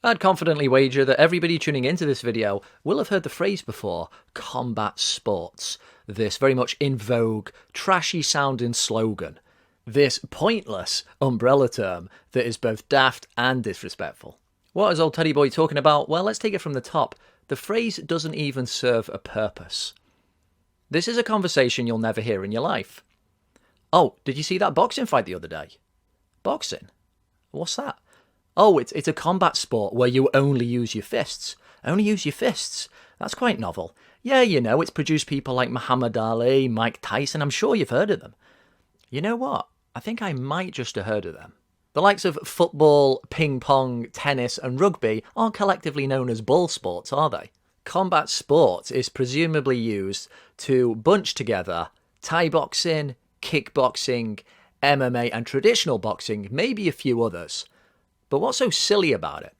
I'd confidently wager that everybody tuning into this video will have heard the phrase before, combat sports. This very much in vogue, trashy sounding slogan. This pointless umbrella term that is both daft and disrespectful. What is old Teddy Boy talking about? Well, let's take it from the top. The phrase doesn't even serve a purpose. This is a conversation you'll never hear in your life. Oh, did you see that boxing fight the other day? Boxing? What's that? Oh, it's a combat sport where you only use your fists. Only use your fists? That's quite novel. Yeah, you know, it's produced people like Muhammad Ali, Mike Tyson. I'm sure you've heard of them. You know what? I think I might just have heard of them. The likes of football, ping pong, tennis and rugby aren't collectively known as ball sports, are they? Combat sport is presumably used to bunch together Thai boxing, kickboxing, MMA and traditional boxing, maybe a few others. But what's so silly about it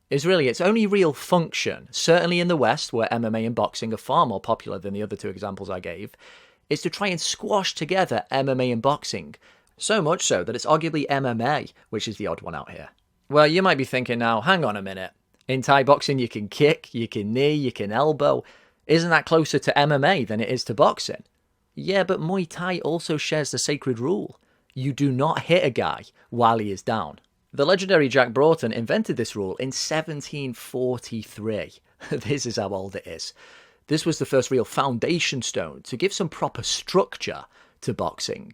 is really its only real function, certainly in the West where MMA and boxing are far more popular than the other two examples I gave, is to try and squash together MMA and boxing. So much so that it's arguably MMA, which is the odd one out here. Well, you might be thinking now, hang on a minute. In Thai boxing you can kick, you can knee, you can elbow. Isn't that closer to MMA than it is to boxing? Yeah, but Muay Thai also shares the sacred rule. You do not hit a guy while he is down. The legendary Jack Broughton invented this rule in 1743. This is how old it is. This was the first real foundation stone to give some proper structure to boxing.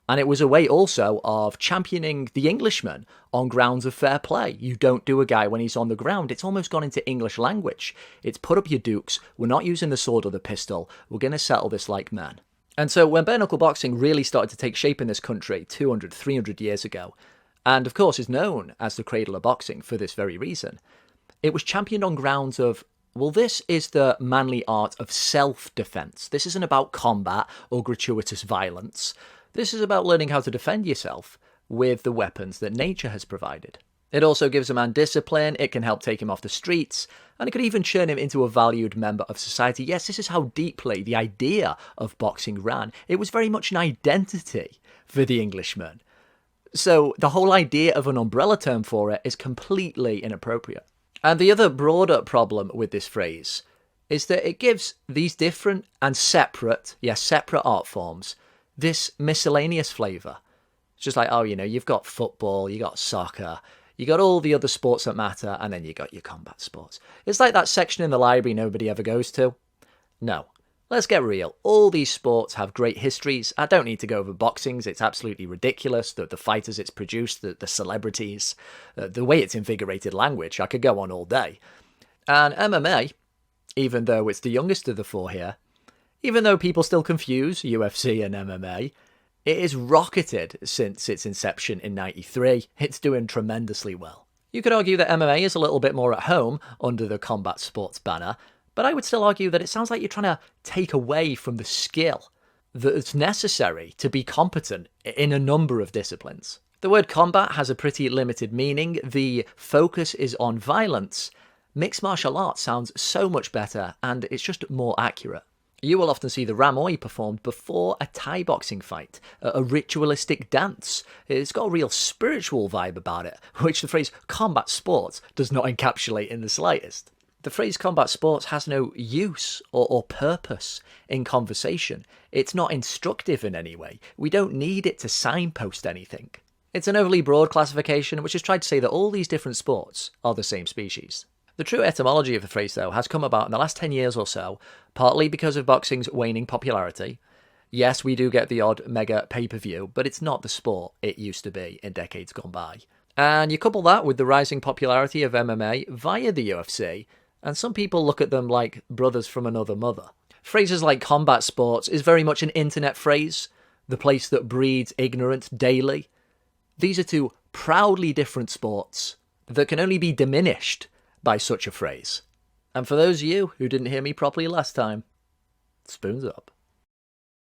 And it was a way also of championing the Englishman on grounds of fair play. You don't do a guy when he's on the ground. It's almost gone into English language. It's put up your dukes. We're not using the sword or the pistol. We're going to settle this like men. And so when bare knuckle boxing really started to take shape in this country 200, 300 years ago, and of course is known as the cradle of boxing for this very reason, it was championed on grounds of, well, this is the manly art of self-defense. This isn't about combat or gratuitous violence. This is about learning how to defend yourself with the weapons that nature has provided. It also gives a man discipline, it can help take him off the streets, and it could even turn him into a valued member of society. Yes, this is how deeply the idea of boxing ran. It was very much an identity for the Englishman. So the whole idea of an umbrella term for it is completely inappropriate. And the other broader problem with this phrase is that it gives these different and separate art forms this miscellaneous flavour. It's just like, oh, you know, you've got football, you got soccer, you got all the other sports that matter, and then you got your combat sports. It's like that section in the library nobody ever goes to. No. Let's get real. All these sports have great histories. I don't need to go over boxing's. It's absolutely ridiculous. The fighters it's produced, the celebrities, the way it's invigorated language. I could go on all day. And MMA, even though it's the youngest of the four here, even though people still confuse UFC and MMA, it is rocketed since its inception in '93. It's doing tremendously well. You could argue that MMA is a little bit more at home under the combat sports banner, but I would still argue that it sounds like you're trying to take away from the skill that's necessary to be competent in a number of disciplines. The word combat has a pretty limited meaning. The focus is on violence. Mixed martial arts sounds so much better, and it's just more accurate. You will often see the Ramoi performed before a Thai boxing fight, a ritualistic dance. It's got a real spiritual vibe about it, which the phrase combat sports does not encapsulate in the slightest. The phrase combat sports has no use or purpose in conversation. It's not instructive in any way. We don't need it to signpost anything. It's an overly broad classification which has tried to say that all these different sports are the same species. The true etymology of the phrase, though, has come about in the last 10 years or so, partly because of boxing's waning popularity. Yes, we do get the odd mega pay-per-view, but it's not the sport it used to be in decades gone by. And you couple that with the rising popularity of MMA via the UFC, and some people look at them like brothers from another mother. Phrases like combat sports is very much an internet phrase, the place that breeds ignorance daily. These are two proudly different sports that can only be diminished by such a phrase. And for those of you who didn't hear me properly last time, spoons up.